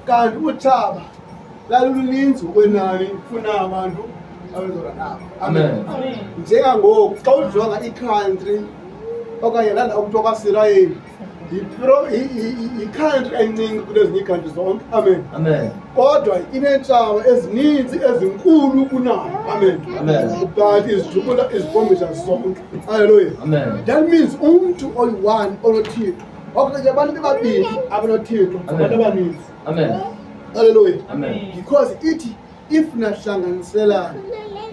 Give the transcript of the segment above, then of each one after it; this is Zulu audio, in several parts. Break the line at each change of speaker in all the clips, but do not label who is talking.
kanti uthaba laluluninzi ukwenani funa abantu abezora nabo. Amen. Njengangoku xa ujonga i-country okanye lana okuthiwa kwaSirayeli yi-country encinci kunezinye iikhantri zonke. Amen. Kodwa ineentshaba ezininzi ezinkulu kunayo. Amen. But izikhombisa zonke. Hallelujah. That means umntu oyi-one onothixo okanye abantu ababini abanothixo abantu abaninzi. Hallelujah. Because ithi if nahlanganiselana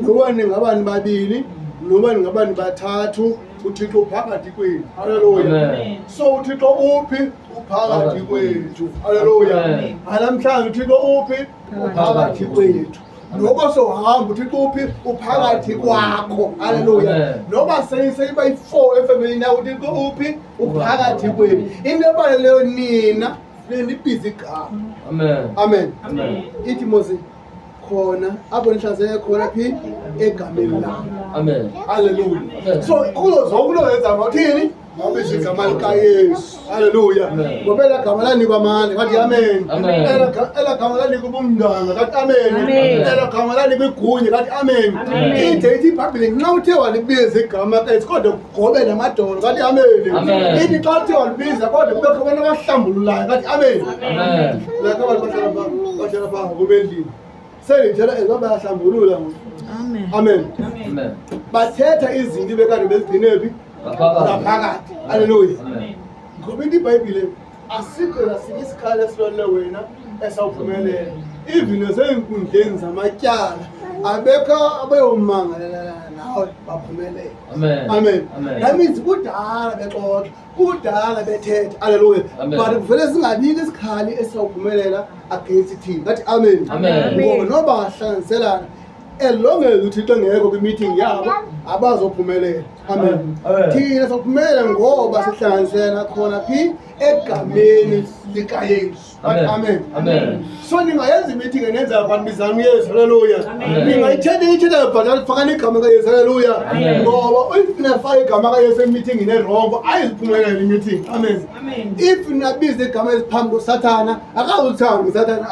noba ningabani babini noba ningabani bathathu uthixo uphakathi kwenu. Hallelujah. So uthixo uphi? Uphakathi kwethu. Hallelujah. Namhlanje uthixo uphi? Uphakathi kwethu. Noba sohamba uthixo uphi? Uphakathi kwakho. Hallelujah. Noba seyiba yi-4 efamilini yakho uthixo uphi? Uphakathi kwenu. Into ebaleleyo nina nibhizi igama. Amen. Ithi mose khona apho nihlanzeke khona phi egameni lami. Hallelujah. So kulo zonke lo yenza uthini? Mawubiza igama likaYesu. Hallelujah. Ngoba ela gama lanikwa amandla ngathi amen. Ela gama lanikwa ubumdanga ngathi amen. Ela gama lanikwa igunya ngathi amen. Ide ithi iBhayibhile nxa uthe walibiza igama kaYesu kodwa ugobe namadolo ngathi amen. Ithi xa uthe walibiza kodwa kubekho abantu abahlambululayo ngathi amen. Lakho abantu bahlala phaa kubendlini selithela ezaba bayahlambulula ngoku. Amen. Bathetha izinto bekade bezigcinephi ngaphakathi. Hallelujah. Ngoba iBhayibhile asikho nasinye isikhali esilole wena esawuphumelela. Even nasey'nkundleni zamatyala abekho abayomangalela nawe baphumelele. Amen. That means kudala bexoxa, kudala bethetha. Hallelujah. But kuvele singabiki isikhali esawuphumelela against thina. Ngathi amen. Ngoba noba ngahlanganiselana elongela uthixo engekho kwi-meeting yabo abazophumelela. Amen. Thina sophumelela ngoba sihlanganisela khona phi egameni likaYesu. Amen. So ningayenza i-meeting enenza abantu bizana uYesu. Hallelujah. Ningayithetha but fakani igama kaYesu. Hallelujah. Ngoba if nafaka igama kaYesu e-meeting inerongo ayiziphumelela i-meeting. Amen. If nabiza igama eziphambi koSathana akazulithanda uSathana.